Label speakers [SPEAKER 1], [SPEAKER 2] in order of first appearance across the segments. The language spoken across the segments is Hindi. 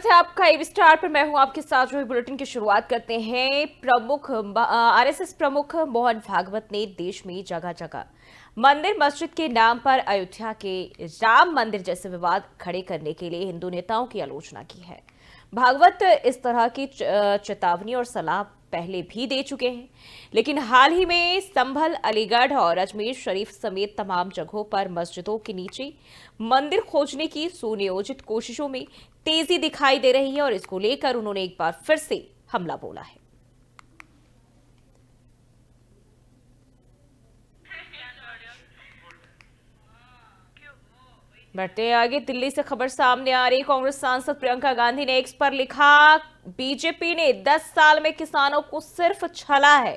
[SPEAKER 1] स्वागत है आपका एबी स्टार पर। मैं हूं आपके साथ। जो बुलेटिन की शुरुआत करते हैं। आरएसएस प्रमुख मोहन भागवत ने देश में जगह जगह मंदिर मस्जिद के नाम पर अयोध्या के राम मंदिर जैसे विवाद खड़े करने के लिए हिंदू नेताओं की आलोचना की है। भागवत इस तरह की चेतावनी और सलाह पहले भी दे चुके हैं, लेकिन हाल ही में संभल, अलीगढ़ और अजमेर शरीफ समेत तमाम जगहों पर मस्जिदों के नीचे मंदिर खोजने की सुनियोजित कोशिशों में तेजी दिखाई दे रही है और इसको लेकर उन्होंने एक बार फिर से हमला बोला है। बढ़ते आगे, दिल्ली से खबर सामने आ रही। कांग्रेस सांसद प्रियंका गांधी ने एक्स पर लिखा, बीजेपी ने 10 साल में किसानों को सिर्फ छला है।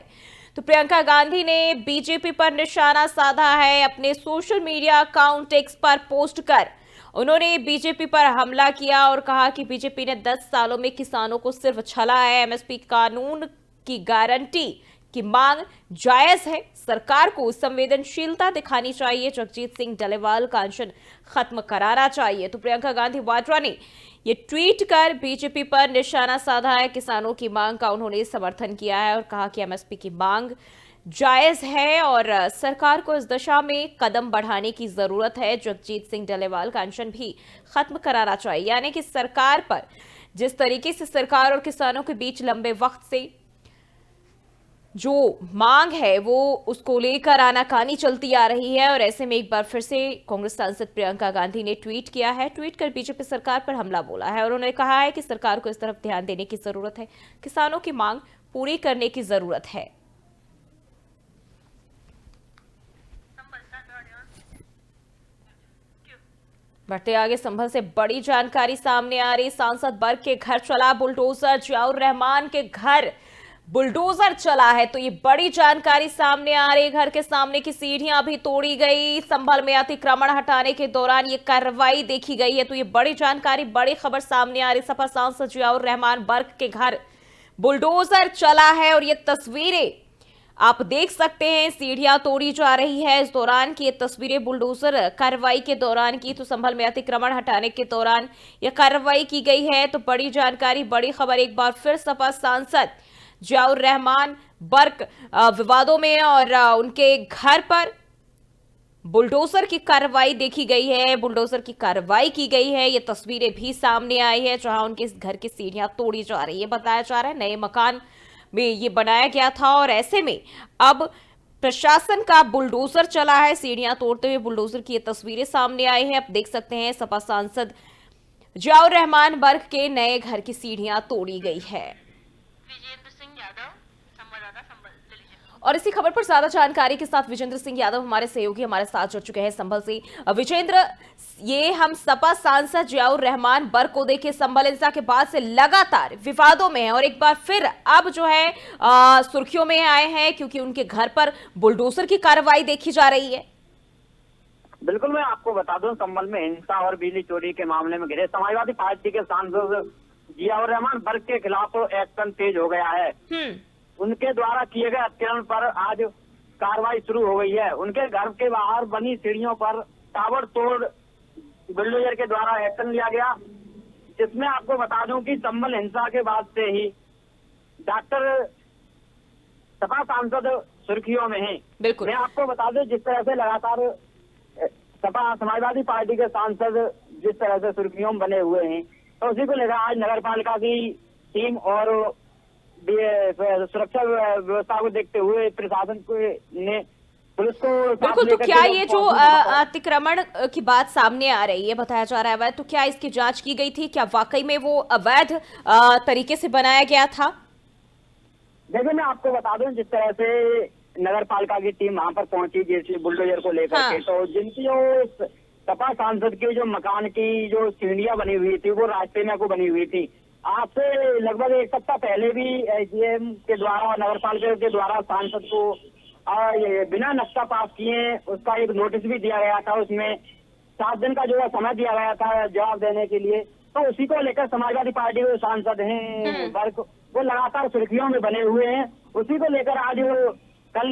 [SPEAKER 1] तो प्रियंका गांधी ने बीजेपी पर निशाना साधा है। अपने सोशल मीडिया अकाउंट एक्स पर पोस्ट कर उन्होंने बीजेपी पर हमला किया और कहा कि बीजेपी ने 10 सालों में किसानों को सिर्फ छला है। एमएसपी कानून की गारंटी की मांग जायज है, सरकार को संवेदनशीलता दिखानी चाहिए, जगजीत सिंह डलेवाल का अनशन खत्म कराना चाहिए। तो प्रियंका गांधी वाड्रा ने ये ट्वीट कर बीजेपी पर निशाना साधा है। किसानों की मांग का उन्होंने समर्थन किया है और कहा कि एमएसपी की मांग जायज है और सरकार को इस दिशा में कदम बढ़ाने की जरूरत है। जगजीत सिंह डलेवाल का अनशन भी खत्म कराना चाहिए। यानी कि सरकार पर जिस तरीके से सरकार और किसानों के बीच लंबे वक्त से जो मांग है वो उसको लेकर आनाकानी चलती आ रही है और ऐसे में एक बार फिर से कांग्रेस सांसद प्रियंका गांधी ने ट्वीट किया है। ट्वीट कर बीजेपी सरकार पर हमला बोला है और उन्होंने कहा है कि सरकार को इस तरफ ध्यान देने की जरूरत है, किसानों की मांग पूरी करने की जरूरत है। बढ़ते आगे, संभल से बड़ी जानकारी सामने आ रही। सांसद बर्ग के घर चला बुलडोजर, जियाउर रहमान के घर बुलडोजर चला है। तो ये बड़ी जानकारी सामने आ रही। घर के सामने की सीढ़ियां भी तोड़ी गई। संभल में अतिक्रमण हटाने के दौरान ये कार्रवाई देखी गई है। तो ये बड़ी जानकारी, बड़ी खबर सामने आ रही। सपा सांसद जियाउर रहमान बर्ग के घर बुलडोजर चला है और ये तस्वीरें आप देख सकते हैं। सीढ़ियां तोड़ी जा रही है इस दौरान की ये तस्वीरें बुलडोजर कार्रवाई के दौरान की। तो संभल में अतिक्रमण हटाने के दौरान यह कार्रवाई की गई है। तो बड़ी जानकारी, बड़ी खबर। एक बार फिर सपा सांसद जियाउर रहमान बर्क विवादों में और उनके घर पर बुलडोजर की कार्रवाई देखी गई है, बुलडोजर की कार्रवाई की गई है। ये तस्वीरें भी सामने आई है जहां उनके घर की सीढ़ियां तोड़ी जा रही है। बताया जा रहा है नए मकान में ये बनाया गया था और ऐसे में अब प्रशासन का बुलडोजर चला है। सीढ़ियां तोड़ते हुए बुलडोजर की ये तस्वीरें सामने आई है। आप देख सकते हैं सपा सांसद जियाउर रहमान बर्ग के नए घर की सीढ़ियां तोड़ी गई है। और इसी खबर पर ज्यादा जानकारी के साथ विजेंद्र सिंह यादव हमारे सहयोगी हमारे साथ जुड़ चुके हैं संभल से। विजेंद्र, ये हम सपा सांसद जियाउर रहमान बर्ग को देखे संभल हिंसा के बाद से लगातार विवादों में है और एक बार फिर अब जो है सुर्खियों में आए हैं क्योंकि उनके घर पर बुलडोजर की कार्रवाई देखी जा रही है।
[SPEAKER 2] बिल्कुल, मैं आपको बता दूं, संभल में हिंसा और बिजली चोरी के मामले में घिरे समाजवादी पार्टी के सांसद जियाउर रहमान बर्ग के खिलाफ एक्शन तेज हो गया है। उनके द्वारा किए गए अत्याचार पर आज कार्रवाई शुरू हो गई है। उनके घर के बाहर बनी सीढ़ियों पर ताबड़तोड़ बुलडोजर के द्वारा एक्शन लिया गया, जिसमें आपको बता दूं कि संभल हिंसा के बाद से ही डॉक्टर सपा सांसद सुर्खियों में हैं।
[SPEAKER 1] बिल्कुल,
[SPEAKER 2] मैं आपको बता दूं जिस तरह से लगातार सपा समाजवादी पार्टी के सांसद जिस तरह से सुर्खियों में बने हुए हैं, तो उसी को लेकर आज नगर पालिका की टीम और सुरक्षा व्यवस्था को देखते हुए प्रशासन को ने पुलिस को
[SPEAKER 1] बिल्कुल। तो क्या ये जो अतिक्रमण की बात सामने आ रही है, बताया जा रहा है अवैध, तो क्या इसकी जांच की गई थी? क्या वाकई में वो अवैध तरीके से बनाया गया था?
[SPEAKER 2] देखिए, मैं आपको बता दूं जिस तरह से नगर पालिका की टीम वहां पर पहुंची जैसे बुलडोजर को लेकर के, तो जिनकी जो सपा सांसद के जो मकान की जो सीढ़ियां बनी हुई थी वो रास्ते में को बनी हुई थी। आज से लगभग एक सप्ताह पहले भी एसडीएम के द्वारा और नगर पालिका के द्वारा सांसद को बिना नक्शा पास किए उसका एक नोटिस भी दिया गया था। उसमें 7 दिन का जो है समय दिया गया था जवाब देने के लिए। तो उसी को लेकर समाजवादी पार्टी के सांसद हैं वर्ग वो लगातार सुर्खियों में बने हुए हैं। उसी को लेकर आज वो कल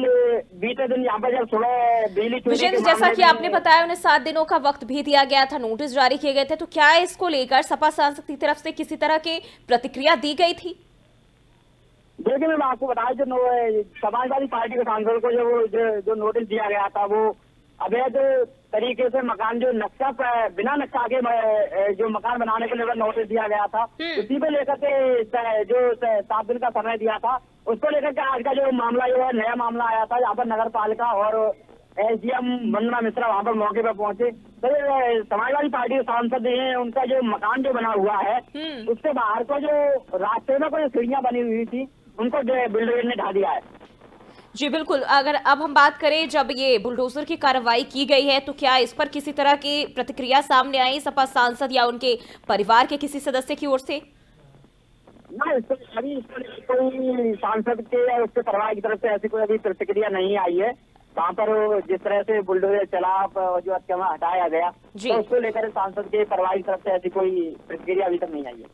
[SPEAKER 2] बीते दिन यहाँ पर जब सुबह बिजली चोरी
[SPEAKER 1] विजेंद्र,
[SPEAKER 2] के
[SPEAKER 1] जैसा
[SPEAKER 2] मामले
[SPEAKER 1] कि
[SPEAKER 2] में
[SPEAKER 1] आपने बताया उन्हें 7 दिनों का वक्त भी दिया गया था, नोटिस जारी किए गए थे, तो क्या इसको लेकर सपा सांसद की तरफ से किसी तरह की प्रतिक्रिया दी गई थी?
[SPEAKER 2] देखिए मैं आपको बताया, जो समाजवादी पार्टी के सांसद को जो नोटिस दिया गया था, वो अवैध तरीके से मकान जो नक्शा बिना नक्शा के जो मकान बनाने को लेकर नोटिस दिया गया था, उसी को लेकर के जो 7 दिन का समय दिया था, उसको लेकर के आज का जो मामला जो है नया मामला आया था, यहाँ पर नगर पालिका और एसडीएम वंदना मिश्रा वहाँ पर मौके पर पहुंचे। तो समाजवादी पार्टी के सांसद हैं, उनका जो मकान जो बना हुआ है उसके बाहर को जो रास्ते में कोई सीढ़ियां बनी हुई थी, उनको बिल्डर ने ढा दिया है।
[SPEAKER 1] जी बिल्कुल, अगर अब हम बात करें, जब ये बुलडोजर की कार्रवाई की गई है तो क्या इस पर किसी तरह की प्रतिक्रिया सामने आई सपा सांसद या उनके परिवार के किसी सदस्य की ओर से?
[SPEAKER 2] ना, अभी इस पर कोई सांसद के या उसके परिवार की तरफ से ऐसी कोई अभी प्रतिक्रिया नहीं आई है। वहाँ पर जिस तरह से बुलडोजर चला जो अतिक्रमण हटाया गया, तो उसको लेकर सांसद के परिवार की तरफ से ऐसी कोई प्रतिक्रिया अभी तक नहीं आई है।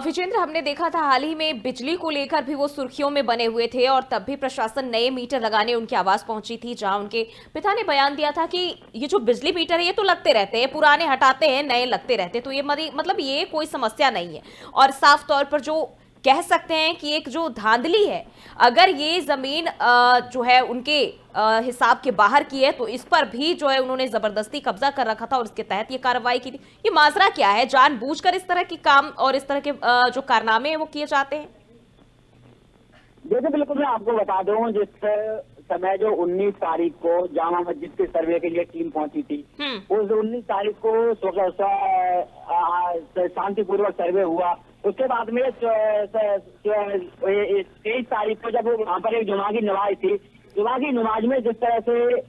[SPEAKER 1] विजेंद्र, हमने देखा था हाल ही में बिजली को लेकर भी वो सुर्खियों में बने हुए थे और तब भी प्रशासन नए मीटर लगाने उनकी आवाज पहुंची थी, जहां उनके पिता ने बयान दिया था कि ये जो बिजली मीटर है ये तो लगते रहते हैं, पुराने हटाते हैं नए लगते रहते हैं, तो ये मतलब ये कोई समस्या नहीं है। और साफ तौर पर जो कह सकते हैं कि एक जो धांधली है, अगर ये जमीन जो है उनके हिसाब के बाहर की है तो इस पर भी जो है उन्होंने जबरदस्ती कब्जा कर रखा था और इसके तहत ये कार्रवाई की थी। ये माजरा क्या है? जानबूझकर इस तरह की काम और इस तरह के जो कारनामे हैं वो किए जाते हैं?
[SPEAKER 2] देखिए बिल्कुल, मैं आपको बता दूं, जिस समय जो 19 तारीख को जामा मस्जिद के सर्वे के लिए टीम पहुंची थी, उस 19 तारीख को शांतिपूर्वक सर्वे हुआ। उसके बाद में 23 तारीख को जब वहाँ पर एक जुमा की नमाज थी, जुमा की नमाज में जिस तरह से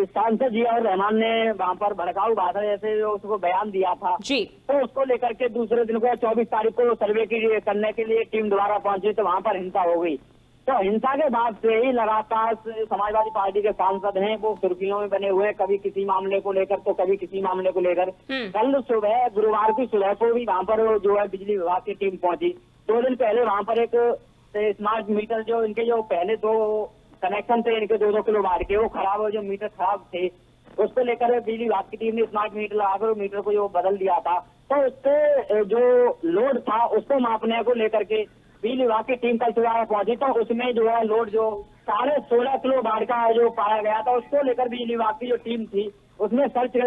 [SPEAKER 2] सांसद जियाउर रहमान ने वहाँ पर भड़काऊ भाषा जैसे उसको बयान दिया था
[SPEAKER 1] जी,
[SPEAKER 2] तो उसको लेकर के दूसरे दिन को 24 तारीख को सर्वे करने के लिए टीम दोबारा पहुंची, तो वहाँ पर हिंसा हो गई। तो हिंसा के बाद से ही लगातार समाजवादी पार्टी के सांसद हैं वो सुर्खियों में बने हुए हैं, कभी किसी मामले को लेकर तो कभी किसी मामले को लेकर। कल सुबह, गुरुवार की सुबह को भी वहाँ पर जो है बिजली विभाग की टीम पहुंची। 2 दिन पहले वहाँ पर एक स्मार्ट मीटर जो इनके जो पहले 2 कनेक्शन थे इनके 2-2 किलो वाट के, वो खराब हो, जो मीटर खराब थे उसको लेकर बिजली विभाग की टीम ने स्मार्ट मीटर लगाकर मीटर को जो बदल दिया था। तो उससे जो लोड था उसको मापने को लेकर के बिजली विभाग की टीम कल सुबह पहुंची, तो उसमें जो है लोड जो 16.5 किलो वाट का जो पाया गया था, उसको लेकर बिजली विभाग की जो टीम थी उसमें सर्च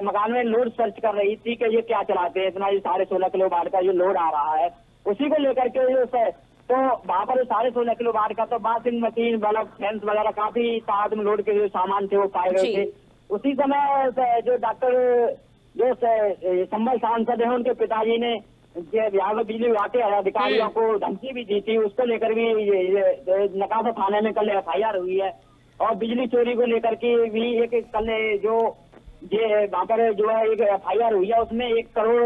[SPEAKER 2] मकान में लोड सर्च कर रही थी कि ये क्या चलाते हैं, इतना ये 16.5 किलो वाट का जो लोड आ रहा है, उसी को लेकर के जो तो वहाँ पर 16.5 किलो वाट का तो वॉशिंग मशीन, बल्ब, फैंस वगैरह काफी तादाद में लोड के जो सामान थे वो पाए गए थे। उसी समय जो डॉक्टर जो संबल सांसद है उनके पिताजी ने यहाँ पर बिजली विभाग के अधिकारियों को धमकी भी दी थी, उसको लेकर भी नकाबा थाने में कल FIR हुई है। और बिजली चोरी को लेकर के भी एक कल जो ये वहाँ पर जो है एक FIR हुई है, उसमें 1 करोड़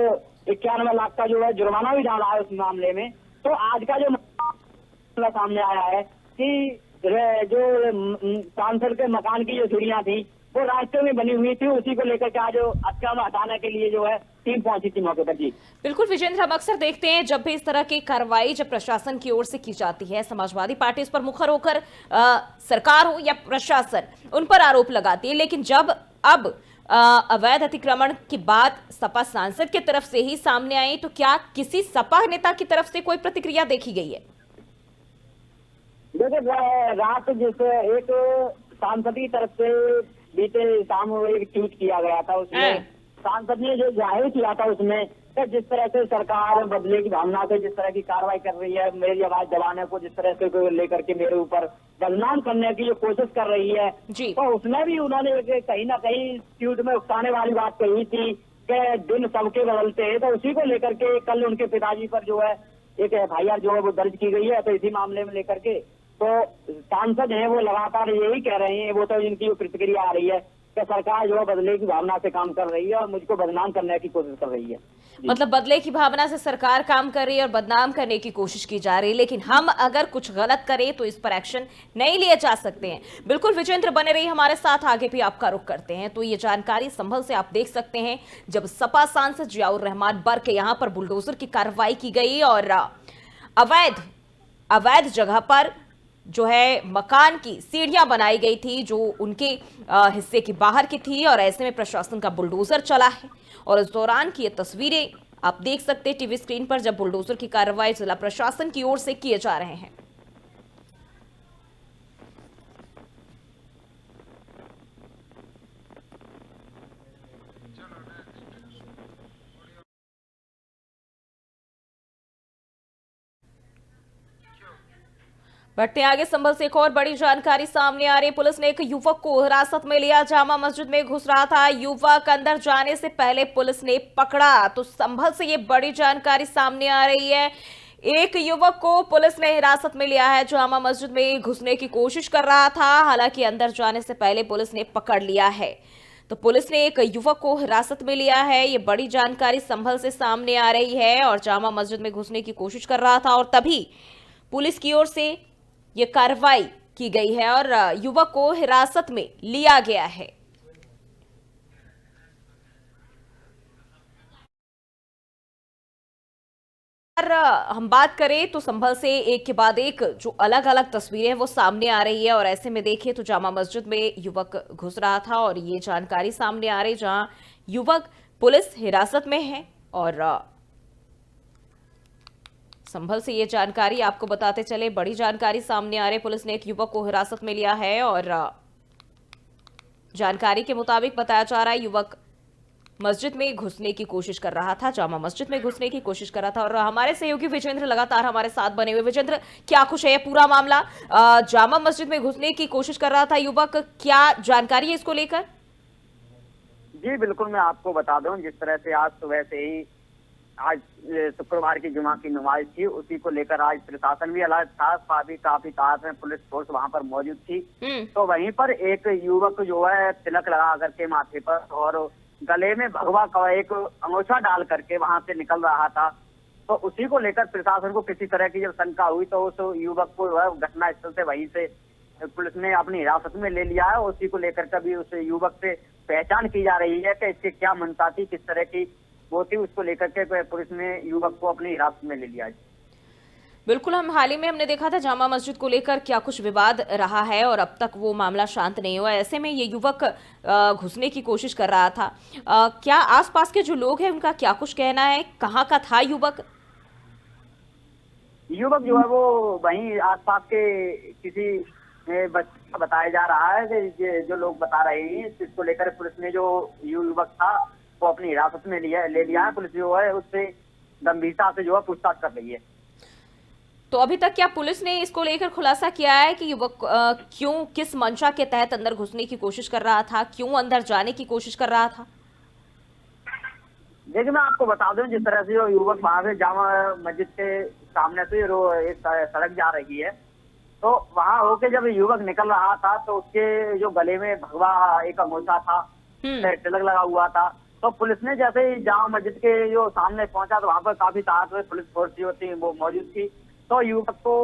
[SPEAKER 2] 91 लाख का जो है जुर्माना भी डाला है उस मामले में। तो आज का जो मामला सामने आया है कि जो सांसद के मकान की जो सीढ़ियां थी वो रास्ते में बनी हुई थी, उसी को लेकर के आज अतिक्रमण हटाने के लिए जो है टीम पहुंची थी मौके पर। जी
[SPEAKER 1] बिल्कुल विजेंद्र, हम अक्सर देखते हैं जब भी इस तरह की कार्रवाई जब प्रशासन की ओर से की जाती है, समाजवादी पार्टी इस पर मुखर होकर सरकार हो या प्रशासन उन पर आरोप लगाती है, लेकिन जब अब अवैध अतिक्रमण की बात सपा सांसद की तरफ से ही सामने आई तो क्या किसी सपा नेता की तरफ से कोई प्रतिक्रिया देखी गई है?
[SPEAKER 2] देखिए रात जैसे एक सांसद की तरफ से बीते शाम एक ट्वीट किया गया था, उसमें सांसद ने जो जाहिर किया था उसमें जिस तरह से सरकार बदले की भावना से जिस तरह की कार्रवाई कर रही है, मेरी आवाज दबाने को जिस तरह से लेकर के मेरे ऊपर बदनाम करने की जो कोशिश कर रही है, तो उसमें भी उन्होंने कहीं ना कहीं ट्वीट में उकसाने वाली बात कही थी कि दिन सबके बदलते हैं। तो उसी को लेकर के कल उनके पिताजी पर जो है एक FIR जो है वो दर्ज की गई है। तो इसी मामले में लेकर के तो सांसद हैं वो लगातार यही कह रहे हैं, वो तो इनकी प्रतिक्रिया आ रही है कि सरकार जो है बदले की भावना से काम कर रही है और मुझको बदनाम करने की कोशिश कर रही है।
[SPEAKER 1] मतलब बदले की भावना से सरकार काम कर रही है और बदनाम करने की कोशिश की जा रही है, लेकिन हम अगर कुछ गलत करें तो इस पर एक्शन नहीं लिए जा सकते हैं। बिल्कुल विजेंद्र, बने रही हमारे साथ, आगे भी आपका रुख करते हैं। तो ये जानकारी संभल से आप देख सकते हैं, जब सपा सांसद जियाउर रहमान बर्क के यहाँ पर बुलडोजर की कार्रवाई की गई और अवैध जगह पर जो है मकान की सीढ़ियां बनाई गई थी जो उनके हिस्से की बाहर की थी, और ऐसे में प्रशासन का बुलडोजर चला है। और इस दौरान की ये तस्वीरें आप देख सकते हैं टीवी स्क्रीन पर, जब बुलडोजर की कार्रवाई जिला प्रशासन की ओर से किए जा रहे हैं। बढ़ते आगे संभल से एक और बड़ी जानकारी सामने आ रही है। पुलिस ने एक युवक को हिरासत में लिया। जामा मस्जिद में घुस रहा था युवक, अंदर जाने से पहले पुलिस ने पकड़ा। तो संभल से ये बड़ी जानकारी सामने आ रही है। एक युवक को पुलिस ने हिरासत में लिया है, जामा मस्जिद में घुसने की कोशिश कर रहा था। हालांकि अंदर जाने से पहले पुलिस ने पकड़ लिया है। तो पुलिस ने एक युवक को हिरासत में लिया है। ये बड़ी जानकारी संभल से सामने आ रही है। और जामा मस्जिद में घुसने की कोशिश कर रहा था और तभी पुलिस की ओर से ये कार्रवाई की गई है और युवक को हिरासत में लिया गया है। अगर हम बात करें तो संभल से एक के बाद एक जो अलग अलग तस्वीरें हैं वो सामने आ रही है। और ऐसे में देखिए तो जामा मस्जिद में युवक घुस रहा था और ये जानकारी सामने आ रही, जहां युवक पुलिस हिरासत में है। और संभल से ये जानकारी आपको बताते चले, बड़ी जानकारी सामने आ रही। पुलिस ने एक युवक को हिरासत में लिया है और जानकारी के मुताबिक बताया जा रहा है युवक मस्जिद में घुसने की कोशिश कर रहा था, जामा मस्जिद में घुसने की कोशिश कर रहा था। और हमारे सहयोगी विजेंद्र लगातार हमारे साथ बने हुए। विजेंद्र, क्या कुछ है पूरा मामला? जामा मस्जिद में घुसने की कोशिश कर रहा था युवक, क्या जानकारी है इसको लेकर?
[SPEAKER 2] जी बिल्कुल, मैं आपको बता दूं, जिस तरह से आज सुबह से ही आज शुक्रवार की जुमा की नमाज थी, उसी को लेकर आज प्रशासन भी अलर्ट था। काफी तादाद में पुलिस फोर्स वहां पर मौजूद थी। तो वहीं पर एक युवक जो है तिलक लगा करके माथे पर और गले में भगवा का एक अंगोछा डाल करके वहां से निकल रहा था। तो उसी को लेकर प्रशासन को किसी तरह की जब शंका हुई तो उस युवक को घटना स्थल से वहीं से पुलिस ने अपनी हिरासत में ले लिया है। उसी को लेकर कभी उस युवक से पहचान की जा रही है कि इसकी क्या मंशा थी, किस तरह की वो थी, उसको लेकर के पुलिस ने युवक को अपनी हिरासत में ले लिया।
[SPEAKER 1] बिल्कुल, हम हाल ही में हमने देखा था जामा मस्जिद को लेकर क्या कुछ विवाद रहा है और अब तक वो मामला शांत नहीं हुआ। ऐसे में ये युवक घुसने की कोशिश कर रहा था। क्या आसपास के जो लोग हैं उनका क्या कुछ कहना है? कहाँ का था युवक?
[SPEAKER 2] युवक जो है वो वहीं आसपास के किसी बच्चे का बताया जा रहा है कि जो लोग बता रहे हैं, इसको लेकर पुलिस ने जो युवक था वो अपनी हिरासत में ले लिया है। पुलिस जो है उससे गंभीरता से जो है पूछताछ कर रही है।
[SPEAKER 1] तो अभी तक क्या पुलिस ने इसको लेकर खुलासा किया है कि युवक क्यों, किस मंशा के तहत अंदर घुसने की कोशिश कर रहा था, क्यों अंदर जाने की कोशिश कर रहा था?
[SPEAKER 2] देखिए, मैं आपको बता दूं, जिस तरह से जो युवक वहां से जामा मस्जिद के सामने से एक सड़क जा रही है, तो वहां होके जब युवक निकल रहा था तो उसके जो गले में भगवा एक अंगोछा था, तिलक लगा हुआ था। तो पुलिस ने जैसे ही जामा मस्जिद के जो सामने पहुंचा तो वहां पर काफी तादाद में पुलिस फोर्स जो थी वो मौजूद थी। तो युवक को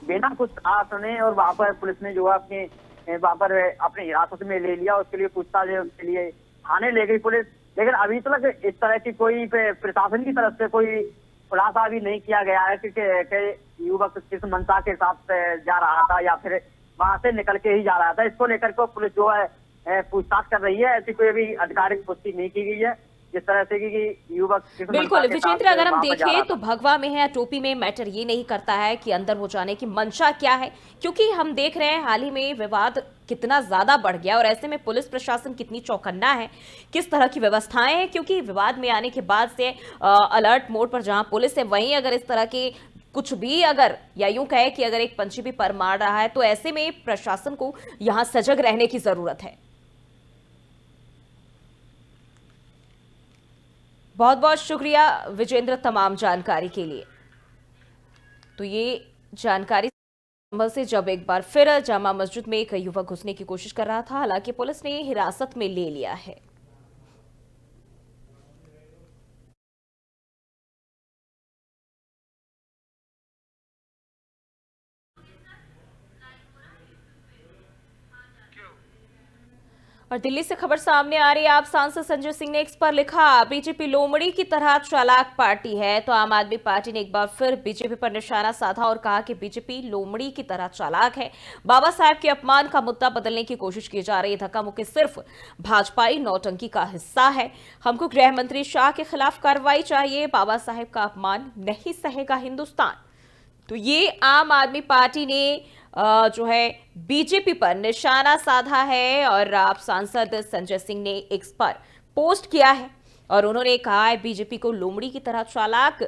[SPEAKER 2] बिना कुछ कहा सुने और वहां पर पुलिस ने जो है वहां पर अपनी हिरासत में ले लिया। उसके लिए पूछताछ के लिए थाने ले गई पुलिस। लेकिन अभी तक इस तरह की कोई प्रशासन की तरफ से कोई खुलासा भी नहीं किया गया है कि युवक किस मंशा के साथ जा रहा था या फिर वहां से निकल के ही जा रहा था। इसको लेकर के पुलिस जो है पूछताछ कर रही है। ऐसी कोई भी आधिकारिक पुष्टि नहीं की गई है जिस तरह से कि युवक
[SPEAKER 1] बिल्कुल विजेंद्र, अगर हम देखें तो भगवा में है या टोपी में, मैटर ये नहीं करता है कि अंदर हो जाने की मंशा क्या है, क्योंकि हम देख रहे हैं हाल ही में विवाद कितना ज्यादा बढ़ गया और ऐसे में पुलिस प्रशासन कितनी चौकन्ना है, किस तरह की व्यवस्थाएं हैं। क्योंकि विवाद में आने के बाद से अलर्ट मोड पर जहां पुलिस है, वहीं अगर इस तरह के कुछ भी अगर या यूं कहे कि अगर एक पंछी भी पर मार रहा है तो ऐसे में प्रशासन को यहां सजग रहने की जरूरत है। बहुत बहुत शुक्रिया विजेंद्र तमाम जानकारी के लिए। तो ये जानकारी संभल से जब एक बार फिर जामा मस्जिद में एक युवक घुसने की कोशिश कर रहा था, हालांकि पुलिस ने हिरासत में ले लिया है। और दिल्ली से खबर सामने आ रही है। आप सांसद संजय सिंह ने एक्स पर लिखा, बीजेपी लोमड़ी की तरह चालाक पार्टी है। तो आम आदमी पार्टी ने एक बार फिर बीजेपी पर निशाना साधा और कहा कि बीजेपी लोमड़ी की तरह चालाक है। बाबा साहेब के अपमान का मुद्दा बदलने की कोशिश की जा रही है। धक्का मुक्की सिर्फ भाजपाई नौटंकी का हिस्सा है। हमको गृह मंत्री शाह के खिलाफ कार्रवाई चाहिए। बाबा साहेब का अपमान नहीं सहेगा हिंदुस्तान। तो ये आम आदमी पार्टी ने जो है बीजेपी पर निशाना साधा है और आप सांसद संजय सिंह ने एक्स पर पोस्ट किया है और उन्होंने कहा है बीजेपी को लोमड़ी की तरह चालाक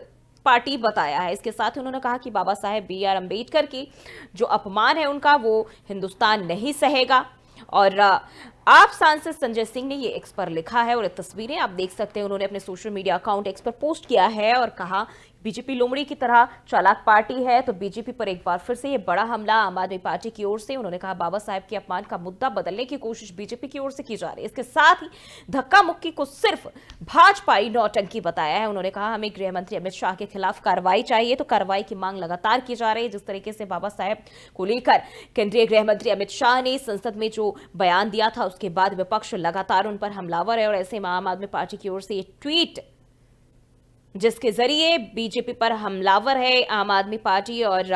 [SPEAKER 1] पार्टी बताया है। इसके साथ ही उन्होंने कहा कि बाबा साहेब BR अम्बेडकर की जो अपमान है उनका वो हिंदुस्तान नहीं सहेगा। और आप सांसद संजय सिंह ने ये एक्स पर लिखा है और ये तस्वीरें आप देख सकते हैं। उन्होंने अपने सोशल मीडिया अकाउंट एक्स पर पोस्ट किया है और कहा बीजेपी लोमड़ी की तरह चालाक पार्टी है। तो बीजेपी पर एक बार फिर से ये बड़ा हमला आम आदमी पार्टी की ओर से। उन्होंने कहा बाबा साहेब के अपमान का मुद्दा बदलने की कोशिश बीजेपी की ओर से की जा रही है। इसके साथ ही धक्का मुक्की को सिर्फ भाजपाई नौटंकी बताया है। उन्होंने कहा हमें गृह मंत्री अमित शाह के खिलाफ कार्रवाई चाहिए। तो कार्रवाई की मांग लगातार की जा रही है। जिस तरीके से बाबा साहेब को लेकर केंद्रीय गृह मंत्री अमित शाह ने संसद में जो बयान दिया था उसके बाद विपक्ष लगातार उन पर हमलावर है और ऐसे में आम आदमी पार्टी की ओर से ये ट्वीट जिसके जरिए बीजेपी पर हमलावर है आम आदमी पार्टी और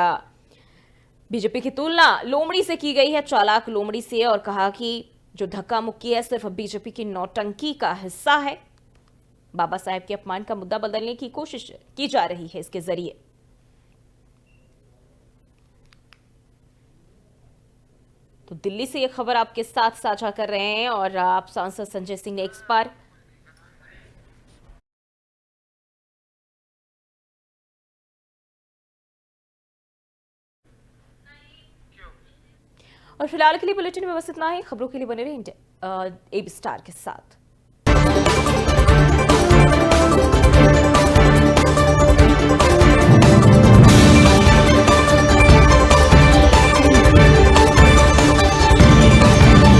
[SPEAKER 1] बीजेपी की तुलना लोमड़ी से की गई है, चालाक लोमड़ी से, और कहा कि जो धक्का मुक्की है सिर्फ बीजेपी की नौटंकी का हिस्सा है। बाबा साहेब के अपमान का मुद्दा बदलने की कोशिश की जा रही है इसके जरिए। तो दिल्ली से ये खबर आपके साथ साझा कर रहे हैं और आप सांसद संजय सिंह ने एक्स पर और फिलहाल के लिए बुलेटिन में बस इतना ही। खबरों के लिए बने रहिए AB स्टार के साथ।